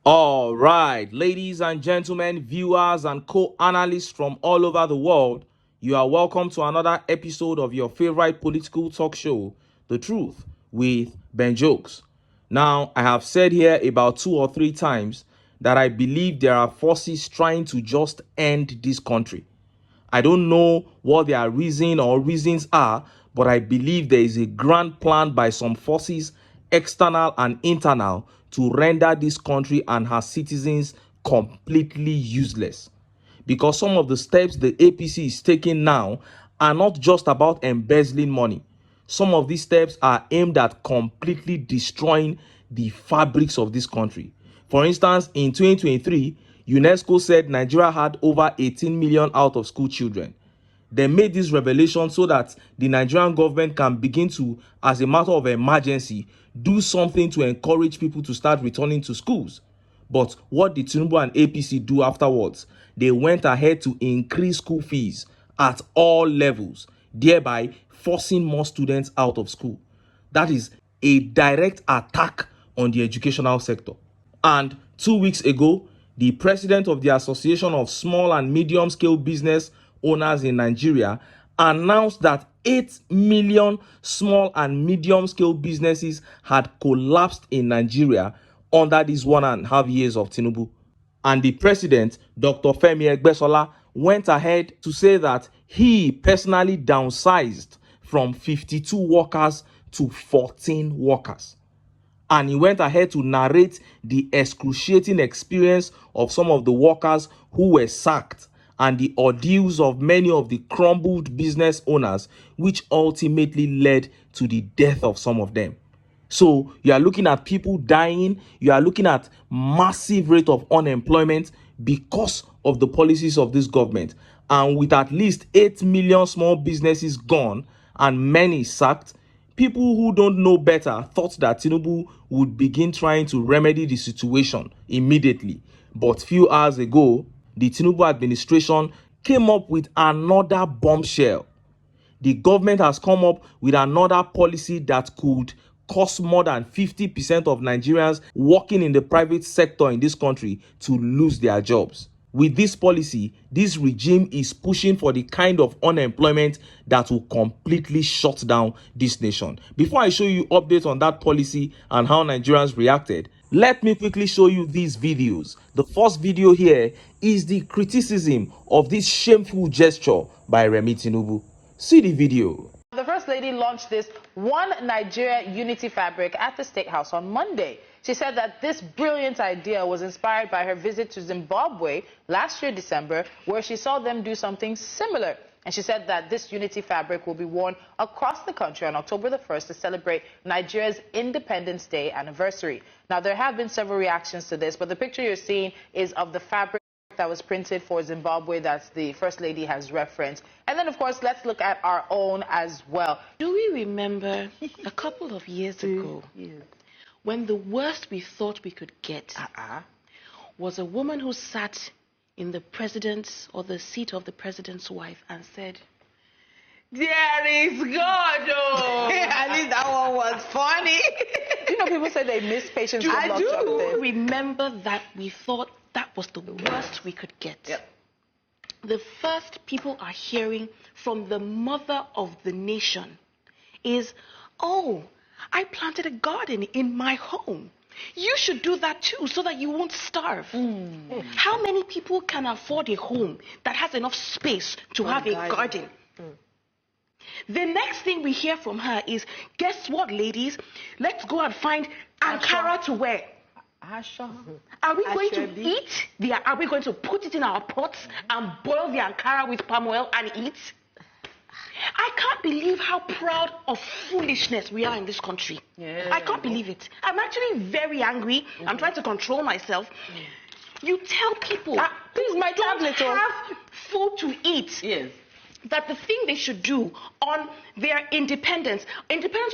All right, ladies and gentlemen, viewers and co-analysts from all over the world, you are welcome to another episode of your favorite political talk show, The Truth with Ben Jokes. Now, I have said here about 2 or 3 times that I believe there are forces trying to just end this country. I don't know what their reason or reasons are, but I believe there is a grand plan by some forces, external and internal, to render this country and her citizens completely useless. Because some of the steps the APC is taking now are not just about embezzling money. Some of these steps are aimed at completely destroying the fabrics of this country. For instance, in 2023, UNESCO said Nigeria had over 18 million out of school children. They made this revelation so that the Nigerian government can begin to, as a matter of emergency, do something to encourage people to start returning to schools. But what did TINUBU and APC do afterwards? They went ahead to increase school fees at all levels, thereby forcing more students out of school. That is a direct attack on the educational sector. And 2 weeks ago, the president of the Association of Small and Medium Scale Business Owners in Nigeria announced that 8 million small and medium scale businesses had collapsed in Nigeria under these 1.5 years of TINUBU. And the president, Dr. Femi Egbesola, went ahead to say that he personally downsized from 52 workers to 14 workers. And he went ahead to narrate the excruciating experience of some of the workers who were sacked and the ordeals of many of the crumbled business owners, which ultimately led to the death of some of them. So you are looking at people dying, you are looking at massive rate of unemployment because of the policies of this government. And with at least 8 million small businesses gone and many sacked, people who don't know better thought that TINUBU would begin trying to remedy the situation immediately. But few hours ago, the TINUBU administration came up with another bombshell. The government has come up with another policy that could cause more than 50% of Nigerians working in the private sector in this country to lose their jobs. With this policy, this regime is pushing for the kind of unemployment that will completely shut down this nation. Before I show you updates on that policy and how Nigerians reacted, let me quickly show you these videos. The first video here is the criticism of this shameful gesture by REMI TINUBU. See the video. The First Lady launched this One Nigeria Unity fabric at the State House on Monday. She said that this brilliant idea was inspired by her visit to Zimbabwe last year, December, where she saw them do something similar. And she said that this unity fabric will be worn across the country on October the 1st to celebrate Nigeria's Independence Day anniversary. Now, there have been several reactions to this, but the picture you're seeing is of the fabric that was printed for Zimbabwe that the First Lady has referenced. And then, of course, let's look at our own as well. Do we remember a couple of years ago when the worst we thought we could get was a woman who sat in the president's or the seat of the president's wife and said, "There is God, oh." At least that one was funny. You know, people say they miss patience. I do remember that we thought that was the worst we could get. Yep. The first people are hearing from the mother of the nation is, "Oh, I planted a garden in my home. You should do that too so that you won't starve." How many people can afford a home that has enough space to have a garden? The next thing we hear from her is, "Guess what, ladies? Let's go and find Ankara to wear." Are we going to eat? Are we going to put it in our pots and boil the Ankara with palm oil and eat? I can't believe how proud of foolishness we are in this country. I can't believe it. I'm actually very angry. I'm trying to control myself. You tell people please, my tablet don't have food to eat. That the thing they should do on their independence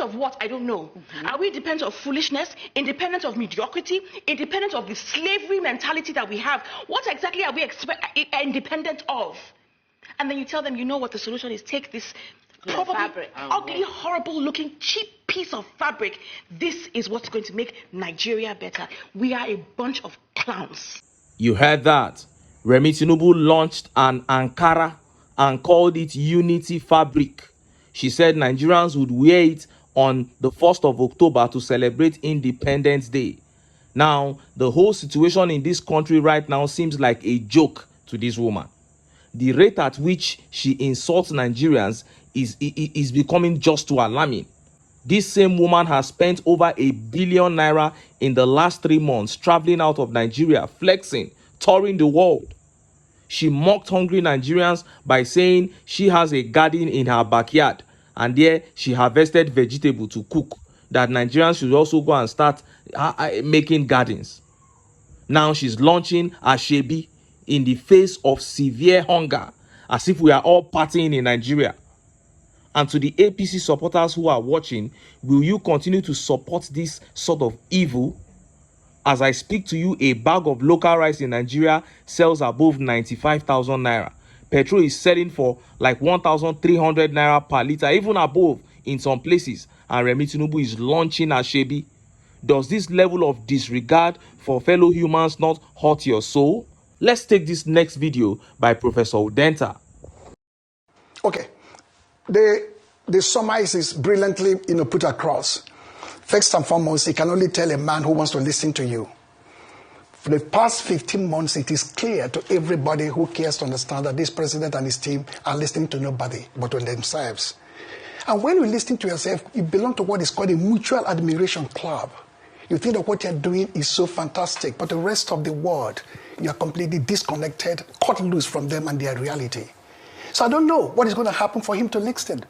of what? I don't know. Are we independent of foolishness, independent of mediocrity, independent of the slavery mentality that we have? What exactly are we independent of? And then you tell them, you know what the solution is? Take this probably ugly, horrible looking, cheap piece of fabric. This is what's going to make Nigeria better. We are a bunch of clowns. You heard that. Remi TINUBU launched an Ankara and called it Unity Fabric. She said Nigerians would wear it on the 1st of October to celebrate Independence Day. Now, the whole situation in this country right now seems like a joke to this woman. The rate at which she insults Nigerians is becoming just too alarming. This same woman has spent over R1 billion in the last 3 months traveling out of Nigeria, flexing, touring the world. She mocked hungry Nigerians by saying she has a garden in her backyard and there she harvested vegetable to cook, that Nigerians should also go and start making gardens. Now she's launching Asebi in the face of severe hunger, as if we are all partying in Nigeria. And to the APC supporters who are watching, will you continue to support this sort of evil? As I speak to you, a bag of local rice in Nigeria sells above 95,000 naira. Petrol is selling for like 1,300 naira per litre, even above in some places. And Remi TINUBU is launching Asebi. Does this level of disregard for fellow humans not hurt your soul? Let's take this next video by Professor Udenta. Okay. The summary is brilliantly, put across. First and foremost, you can only tell a man who wants to listen to you. For the past 15 months, it is clear to everybody who cares to understand that this president and his team are listening to nobody but to themselves. And when you listen to yourself, you belong to what is called a mutual admiration club. You think that what you're doing is so fantastic, but the rest of the world, you're completely disconnected, cut loose from them and their reality. So I don't know what is going to happen for him to listen.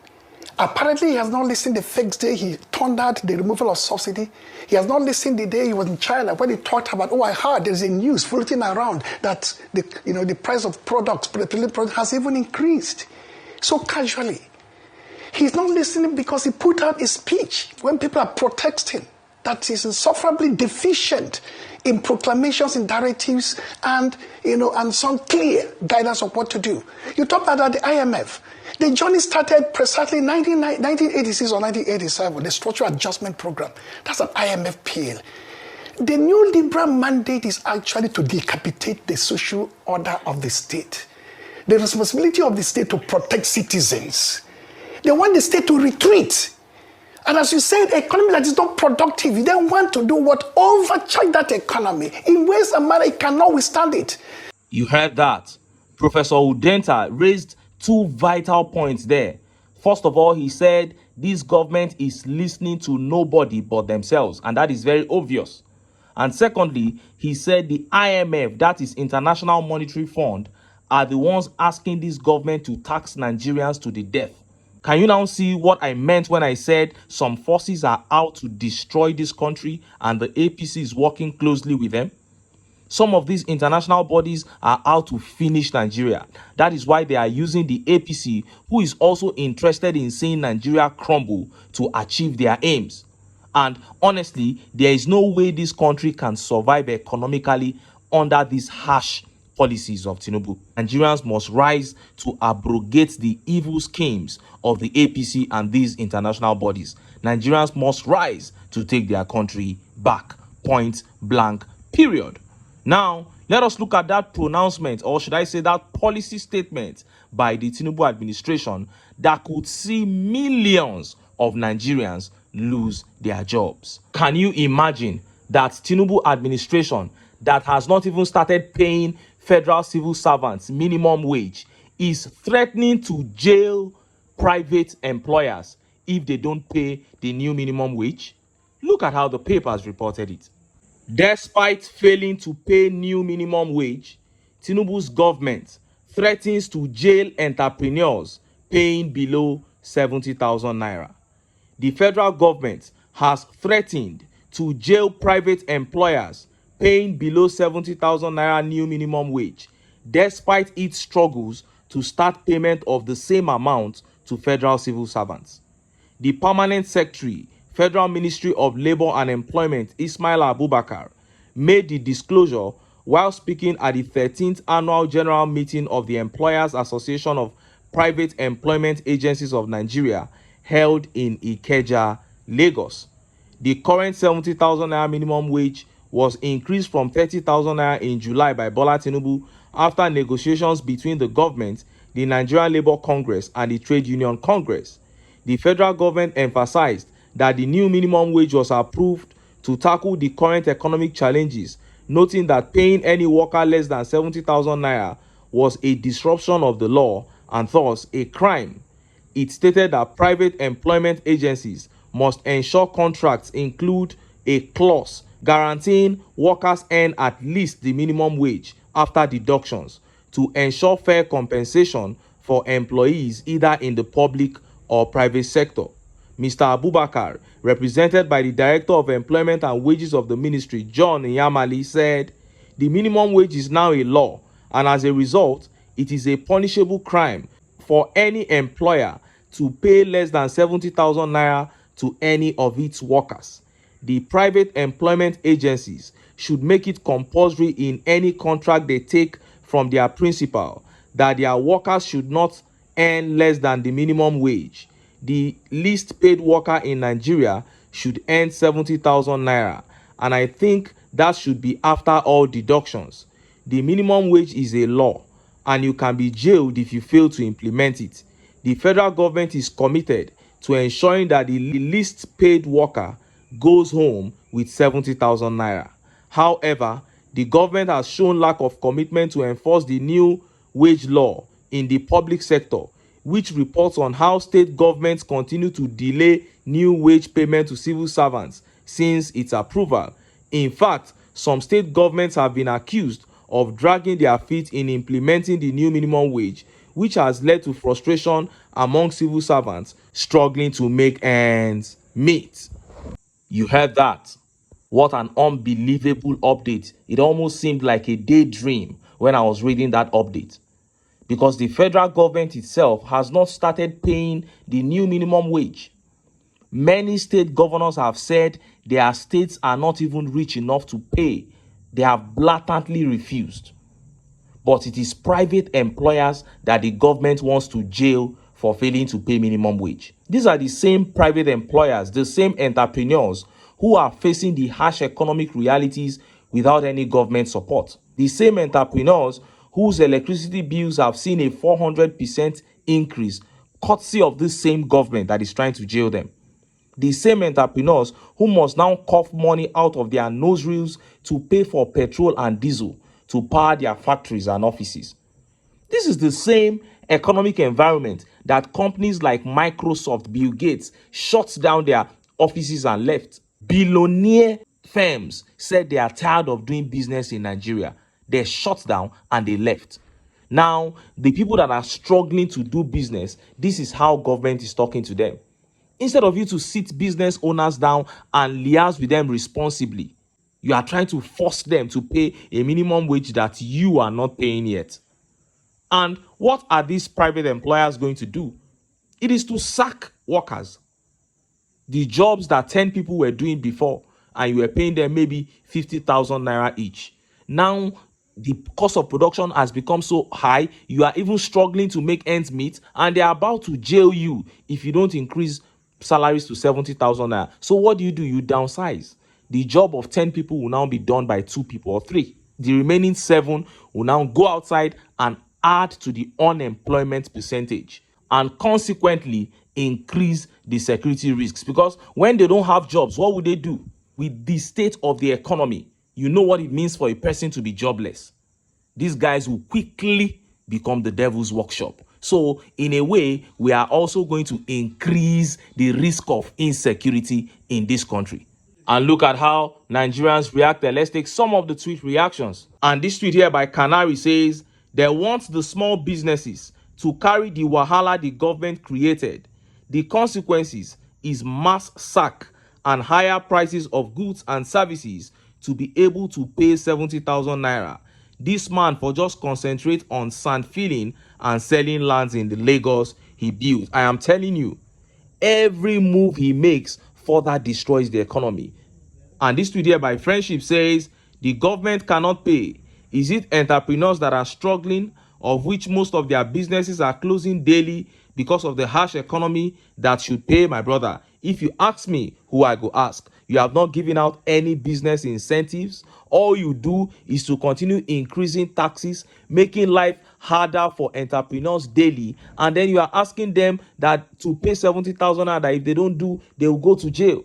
Apparently, he has not listened the first day he turned out the removal of subsidy. He has not listened the day he was in China when he talked about, I heard there's a news floating around that the price of products, petroleum products, has even increased so casually. He's not listening because he put out a speech when people are protesting that is insufferably deficient in proclamations, in directives, and some clear guidance of what to do. You talked about the IMF. The journey started precisely in 1986 or 1987, the Structural Adjustment Program. That's an IMF PL. The new liberal mandate is actually to decapitate the social order of the state. The responsibility of the state to protect citizens. They want the state to retreat. And as you said, economy that is not productive, you then want to do what? Overcharge that economy. In ways and manner, it cannot withstand it. You heard that. Professor Udenta raised 2 vital points there. First of all, he said this government is listening to nobody but themselves, and that is very obvious. And secondly, he said the IMF, that is International Monetary Fund, are the ones asking this government to tax Nigerians to the death. Can you now see what I meant when I said some forces are out to destroy this country and the APC is working closely with them? Some of these international bodies are out to finish Nigeria. That is why they are using the APC, who is also interested in seeing Nigeria crumble, to achieve their aims. And honestly, there is no way this country can survive economically under these harsh policies of TINUBU. Nigerians must rise to abrogate the evil schemes of the APC and these international bodies. Nigerians must rise to take their country back. Point blank, period. Now, let us look at that pronouncement, or should I say that policy statement by the TINUBU administration that could see millions of Nigerians lose their jobs. Can you imagine that TINUBU administration that has not even started paying federal civil servants minimum wage is threatening to jail private employers if they don't pay the new minimum wage? Look at how the papers reported it. Despite failing to pay new minimum wage, TINUBU's government threatens to jail entrepreneurs paying below 70,000 naira. The federal government has threatened to jail private employers paying below 70,000 naira new minimum wage, despite its struggles to start payment of the same amount to federal civil servants. The Permanent Secretary, Federal Ministry of Labor and Employment, Ismail Abubakar, made the disclosure while speaking at the 13th Annual General Meeting of the Employers Association of Private Employment Agencies of Nigeria, held in Ikeja, Lagos. The current 70,000 naira minimum wage was increased from 30,000 naira in July by Bola Tinubu after negotiations between the government, the Nigerian Labour Congress, and the Trade Union Congress. The federal government emphasized that the new minimum wage was approved to tackle the current economic challenges, noting that paying any worker less than 70,000 naira was a disruption of the law and thus a crime. It stated that private employment agencies must ensure contracts include a clause guaranteeing workers earn at least the minimum wage after deductions to ensure fair compensation for employees either in the public or private sector. Mr. Abubakar, represented by the Director of Employment and Wages of the Ministry, John Nyamali, said, "The minimum wage is now a law, and as a result, it is a punishable crime for any employer to pay less than 70,000 naira to any of its workers. The private employment agencies should make it compulsory in any contract they take from their principal that their workers should not earn less than the minimum wage. The least paid worker in Nigeria should earn 70,000 naira, and I think that should be after all deductions. The minimum wage is a law, and you can be jailed if you fail to implement it. The federal government is committed to ensuring that the least paid worker goes home with 70,000 naira. However, the government has shown lack of commitment to enforce the new wage law in the public sector, which reports on how state governments continue to delay new wage payment to civil servants since its approval. In fact, some state governments have been accused of dragging their feet in implementing the new minimum wage, which has led to frustration among civil servants struggling to make ends meet." You heard that? What an unbelievable update. It almost seemed like a daydream when I was reading that update, because the federal government itself has not started paying the new minimum wage. Many state governors have said their states are not even rich enough to pay. They have blatantly refused. But it is private employers that the government wants to jail for failing to pay minimum wage. These are the same private employers, the same entrepreneurs who are facing the harsh economic realities without any government support. The same entrepreneurs whose electricity bills have seen a 400% increase, courtesy of this same government that is trying to jail them. The same entrepreneurs who must now cough money out of their nose reels to pay for petrol and diesel to power their factories and offices. This is the same economic environment that companies like Microsoft, Bill Gates, shut down their offices and left. Billionaire firms said they are tired of doing business in Nigeria. They shut down and they left. Now, the people that are struggling to do business, this is how government is talking to them. Instead of you to sit business owners down and liaise with them responsibly, you are trying to force them to pay a minimum wage that you are not paying yet. And what are these private employers going to do? It is to sack workers. The jobs that 10 people were doing before, and you were paying them maybe 50,000 naira each. Now, the cost of production has become so high, you are even struggling to make ends meet, and they are about to jail you if you don't increase salaries to 70,000 naira. So what do? You downsize. The job of 10 people will now be done by 2 people or 3. The remaining 7 will now go outside and add to the unemployment percentage, and consequently increase the security risks. Because when they don't have jobs, what would they do? With the state of the economy, you know what it means for a person to be jobless. These guys will quickly become the devil's workshop. So in a way, we are also going to increase the risk of insecurity in this country. And look at how Nigerians reacted. Let's take some of the tweet reactions. And this tweet here by Canary says, "They want the small businesses to carry the wahala the government created. The consequences is mass sack and higher prices of goods and services to be able to pay 70,000 naira. This man for just concentrate on sand filling and selling lands in the Lagos he built." I am telling you, every move he makes further destroys the economy. And this tweet here by Friendship says, "The government cannot pay. Is it entrepreneurs that are struggling, of which most of their businesses are closing daily because of the harsh economy, that should pay, my brother? If you ask me, who I go ask? You have not given out any business incentives. All you do is to continue increasing taxes, making life harder for entrepreneurs daily, and then you are asking them that to pay 70,000 naira. If they don't do, they will go to jail.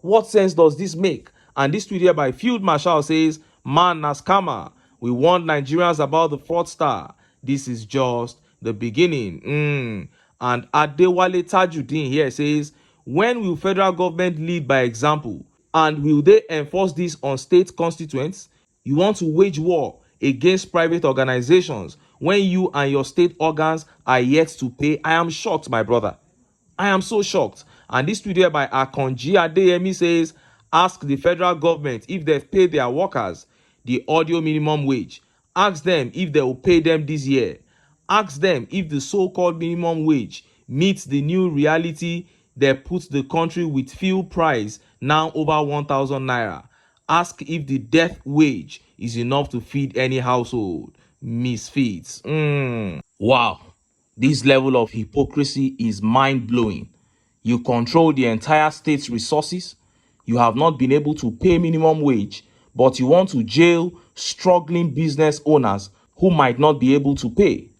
What sense does this make? And this tweet here by Field Marshal says, "Man na scammer. We warned Nigerians about the fraudster. This is just the beginning." And Adewale Tajuddin here says, "When will federal government lead by example? And will they enforce this on state constituents? You want to wage war against private organizations when you and your state organs are yet to pay? I am shocked, my brother. I am so shocked." And this video by Akonji Adeyemi says, "Ask the federal government if they've paid their workers the audio minimum wage. Ask them if they will pay them this year. Ask them if the so-called minimum wage meets the new reality they put the country with fuel price now over 1,000 naira. Ask if the death wage is enough to feed any household. Misfits." Wow. This level of hypocrisy is mind-blowing. You control the entire state's resources. You have not been able to pay minimum wage, but you want to jail struggling business owners who might not be able to pay.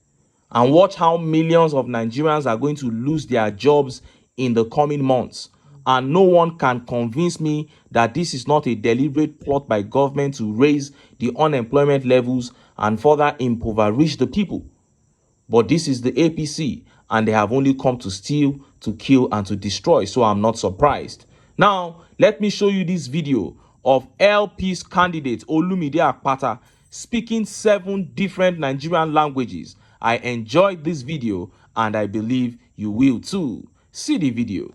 And watch how millions of Nigerians are going to lose their jobs in the coming months. And no one can convince me that this is not a deliberate plot by government to raise the unemployment levels and further impoverish the people. But this is the APC, and they have only come to steal, to kill, and to destroy, so I'm not surprised. Now, let me show you this video of LP's candidate Olumide Apata speaking 7 different Nigerian languages. I enjoyed this video, and I believe you will too. See the video.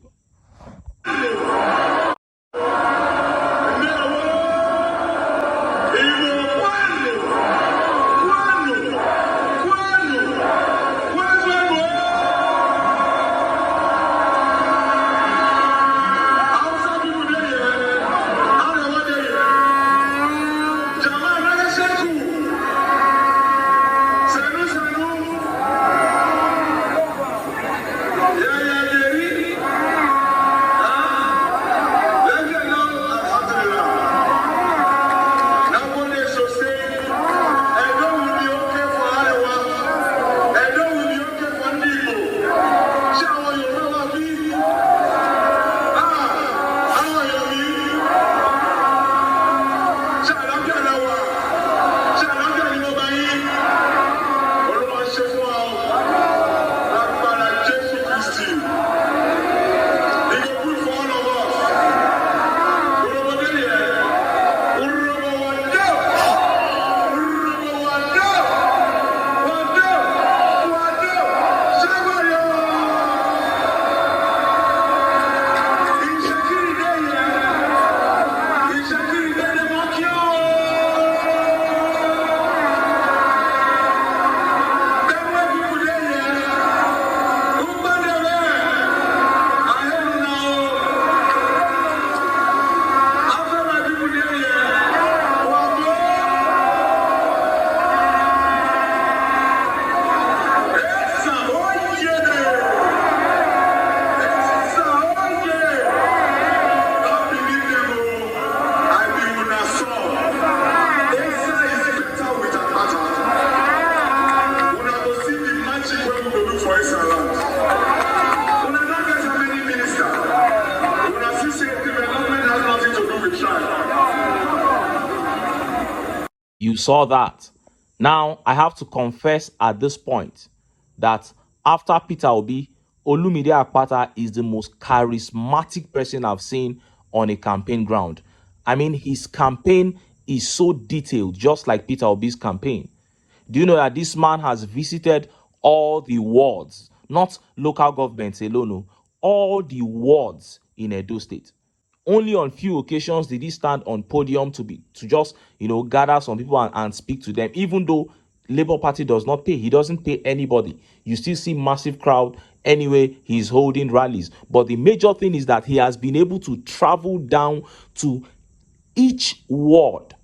You saw that. Now, I have to confess at this point that after Peter Obi, Olumide Apata is the most charismatic person I've seen on a campaign ground. I mean, his campaign is so detailed, just like Peter Obi's campaign. Do you know that this man has visited all the wards, not local governments alone, no, all the wards in Edo State? Only on few occasions did he stand on podium to just, gather some people and speak to them. Even though Labour Party does not pay, he doesn't pay anybody. You still see massive crowd anyway. He's holding rallies. But the major thing is that he has been able to travel down to each ward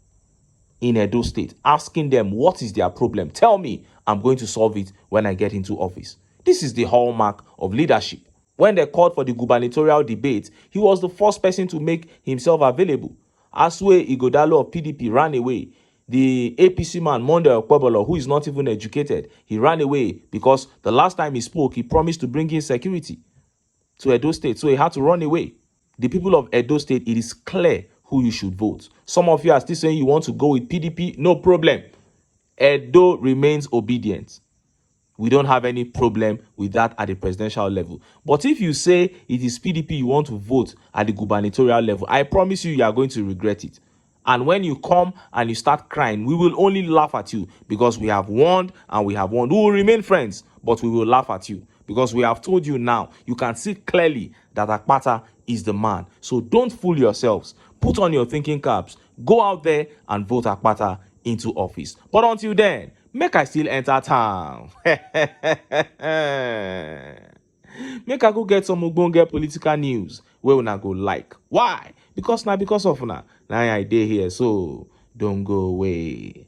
in Edo State, asking them what is their problem. Tell me, I'm going to solve it when I get into office. This is the hallmark of leadership. When they called for the gubernatorial debate, he was the first person to make himself available. Asue Igodalo of PDP ran away. The APC man, Monde Okpebolo, who is not even educated, he ran away because the last time he spoke, he promised to bring in security to Edo State, so he had to run away. The people of Edo State, it is clear who you should vote. Some of you are still saying you want to go with PDP. No problem. Edo remains obedient. We don't have any problem with that at the presidential level. But if you say it is PDP you want to vote at the gubernatorial level, I promise you, you are going to regret it. And when you come and you start crying, we will only laugh at you because we have warned and we have warned. We will remain friends, but we will laugh at you because we have told you now. You can see clearly that APATA is the man. So don't fool yourselves. Put on your thinking caps. Go out there and vote APATA into office. But until then, make I still enter town. Make I go get some ogbonge political news where una go like. Why? Because now because of una. Now I dey here, so don't go away.